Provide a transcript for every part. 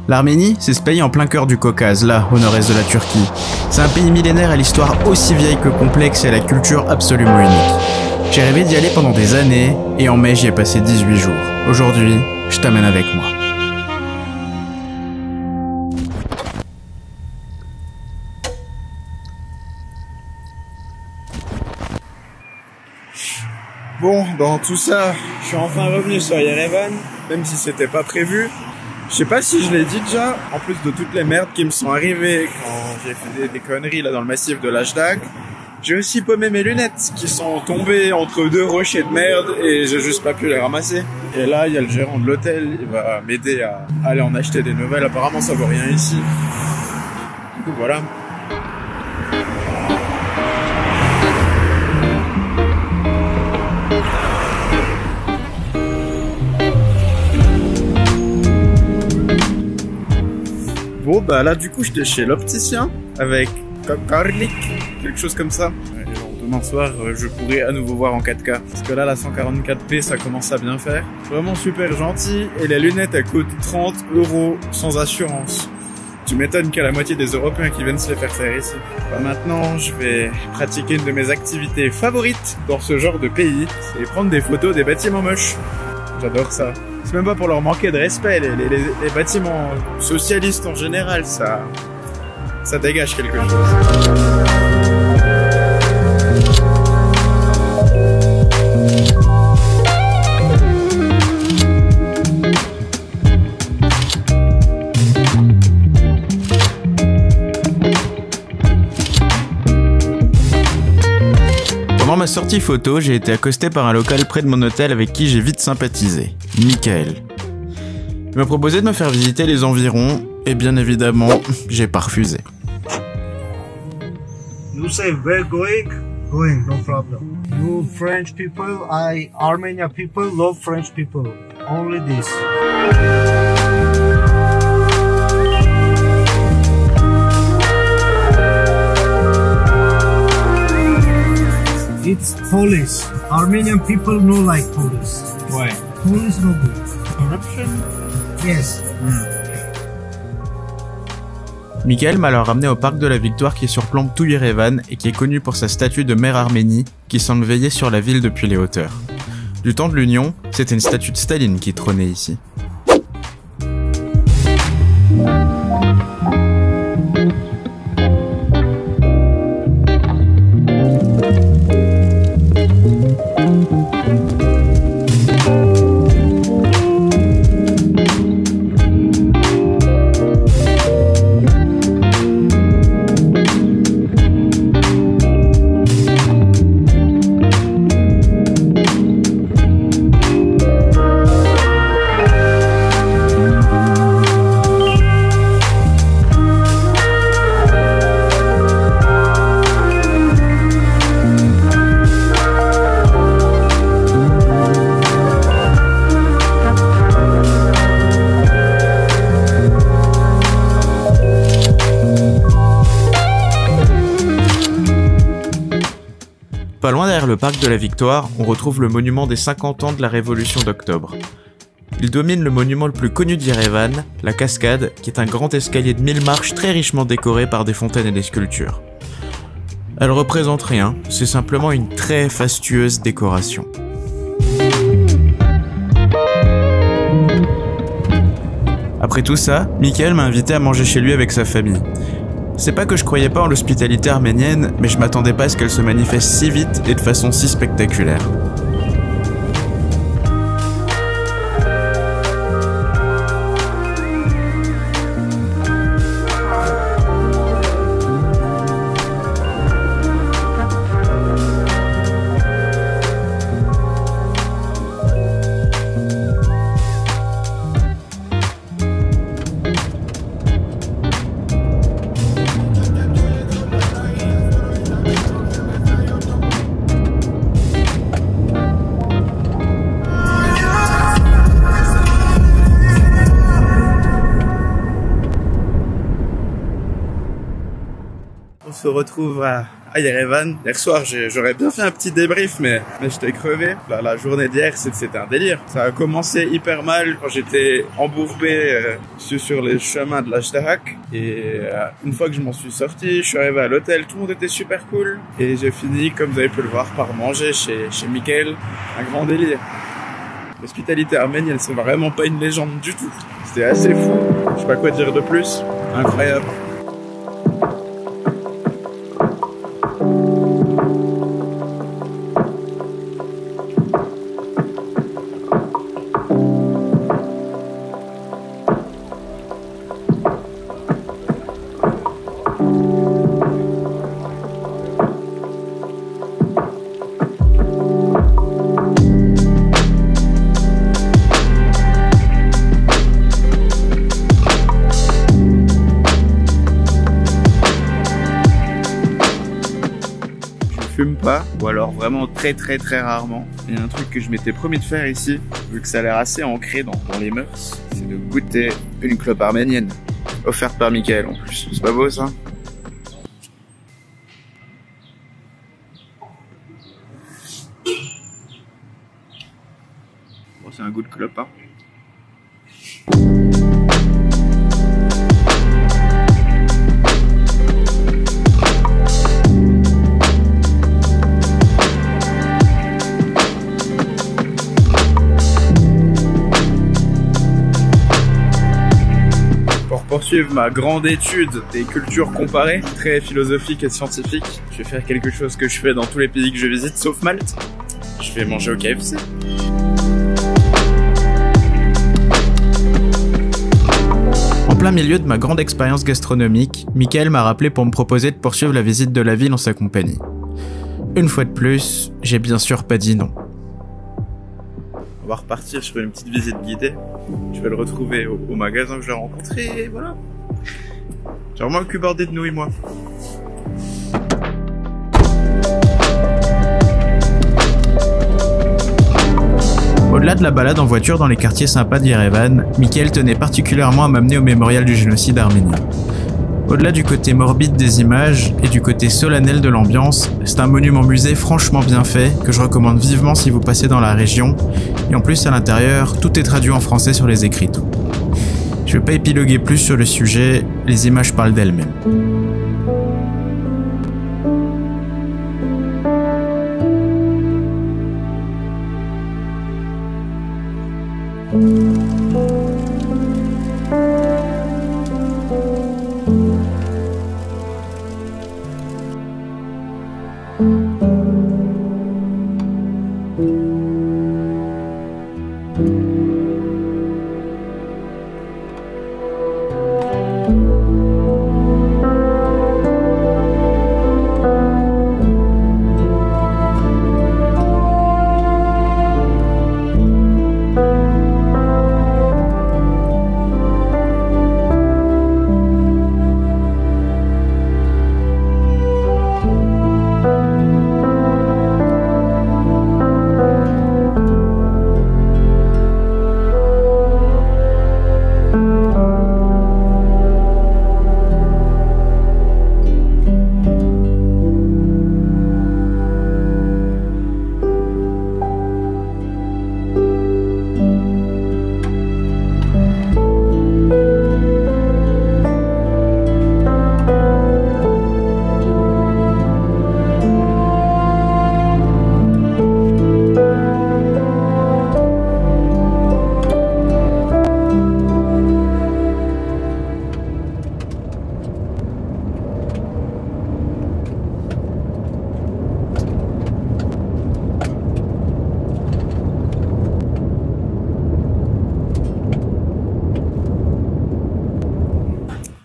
L'Arménie, c'est ce pays en plein cœur du Caucase, là, au nord-est de la Turquie. C'est un pays millénaire à l'histoire aussi vieille que complexe et à la culture absolument unique. J'ai rêvé d'y aller pendant des années, et en mai j'y ai passé 18 jours. Aujourd'hui, je t'amène avec moi. Bon, dans tout ça, je suis enfin revenu sur Yerevan, même si c'était pas prévu. Je sais pas si je l'ai dit déjà, en plus de toutes les merdes qui me sont arrivées quand j'ai fait des conneries là dans le massif de l'Ajdak, j'ai aussi paumé mes lunettes qui sont tombées entre deux rochers de merde et j'ai juste pas pu les ramasser. Et là, il y a le gérant de l'hôtel, il va m'aider à aller en acheter des nouvelles. Apparemment, ça vaut rien ici. Du coup, voilà. Bon bah là du coup j'étais chez l'opticien avec Karlik, quelque chose comme ça. Et genre, demain soir je pourrai à nouveau voir en 4K. Parce que là la 144p ça commence à bien faire. Vraiment super gentil et les lunettes elles coûtent 30 € sans assurance. Tu m'étonnes qu'il y a la moitié des Européens qui viennent se les faire ici. Bah maintenant je vais pratiquer une de mes activités favorites dans ce genre de pays, c'est prendre des photos des bâtiments moches. J'adore ça. C'est même pas pour leur manquer de respect, les bâtiments socialistes en général, ça dégage quelque chose. Pendant ma sortie photo, j'ai été accosté par un local près de mon hôtel avec qui j'ai vite sympathisé, Michael. Il m'a proposé de me faire visiter les environs, et bien évidemment, j'ai pas refusé. You say where going? Going, no problem. You French people, Armenian people love French people. Only this. It's police. Armenian people no like police. Ouais. Police no good. Corruption? Yes. Michael m'a alors ramené au parc de la Victoire qui surplombe tout Yerevan et qui est connu pour sa statue de mère Arménie qui semble veiller sur la ville depuis les hauteurs. Du temps de l'Union, c'était une statue de Staline qui trônait ici. Pas loin derrière le parc de la Victoire, on retrouve le monument des 50 ans de la Révolution d'Octobre. Il domine le monument le plus connu d'Yerevan, la Cascade, qui est un grand escalier de 1000 marches très richement décoré par des fontaines et des sculptures. Elle représente rien, c'est simplement une très fastueuse décoration. Après tout ça, Michael m'a invité à manger chez lui avec sa famille. C'est pas que je croyais pas en l'hospitalité arménienne, mais je m'attendais pas à ce qu'elle se manifeste si vite et de façon si spectaculaire. On se retrouve à à Yerevan. Hier soir, j'aurais bien fait un petit débrief, mais j'étais crevé. La journée d'hier, c'était un délire. Ça a commencé hyper mal quand j'étais embourbé sur les chemins de l'Ashtarak. Et une fois que je m'en suis sorti, je suis arrivé à l'hôtel, tout le monde était super cool. Et j'ai fini, comme vous avez pu le voir, par manger chez Mickaël. Un grand délire. L'hospitalité arménienne, c'est vraiment pas une légende du tout. C'était assez fou. Je sais pas quoi dire de plus. Incroyable. Fume pas, ou alors vraiment très rarement. Il y a un truc que je m'étais promis de faire ici, vu que ça a l'air assez ancré dans les mœurs, c'est de goûter une clope arménienne, offerte par Mickaël en plus. C'est pas beau ça? Bon, c'est un goût de clope, hein. Poursuivre ma grande étude des cultures comparées, très philosophique et scientifique. Je vais faire quelque chose que je fais dans tous les pays que je visite, sauf Malte. Je vais manger au KFC. En plein milieu de ma grande expérience gastronomique, Mickaël m'a rappelé pour me proposer de poursuivre la visite de la ville en sa compagnie. Une fois de plus, j'ai bien sûr pas dit non. On va repartir sur une petite visite guidée. Je vais le retrouver au magasin que je l'ai rencontré, et voilà. J'ai vraiment le cul bordé de nouilles, moi. Au-delà de la balade en voiture dans les quartiers sympas de Yerevan, Mickaël tenait particulièrement à m'amener au mémorial du génocide arménien. Au-delà du côté morbide des images et du côté solennel de l'ambiance, c'est un monument musée franchement bien fait que je recommande vivement si vous passez dans la région, et en plus à l'intérieur, tout est traduit en français sur les écriteaux. Je vais pas épiloguer plus sur le sujet, les images parlent d'elles-mêmes.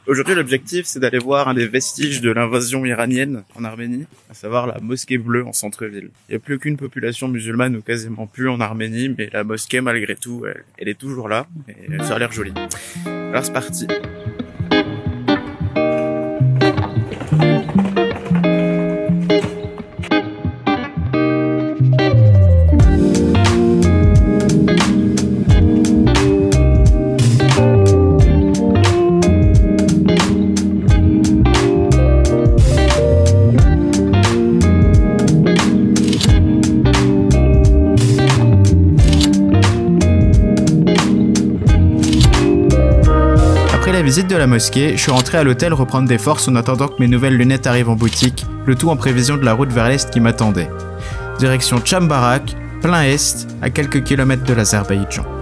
Aujourd'hui, l'objectif, c'est d'aller voir un des vestiges de l'invasion iranienne en Arménie, à savoir la mosquée bleue en centre-ville. Il n'y a plus aucune population musulmane ou quasiment plus en Arménie, mais la mosquée, malgré tout, elle est toujours là, et ça a l'air joli. Alors c'est parti. Après la visite de la mosquée, je suis rentré à l'hôtel reprendre des forces en attendant que mes nouvelles lunettes arrivent en boutique, le tout en prévision de la route vers l'est qui m'attendait. Direction Chambarak, plein est, à quelques kilomètres de l'Azerbaïdjan.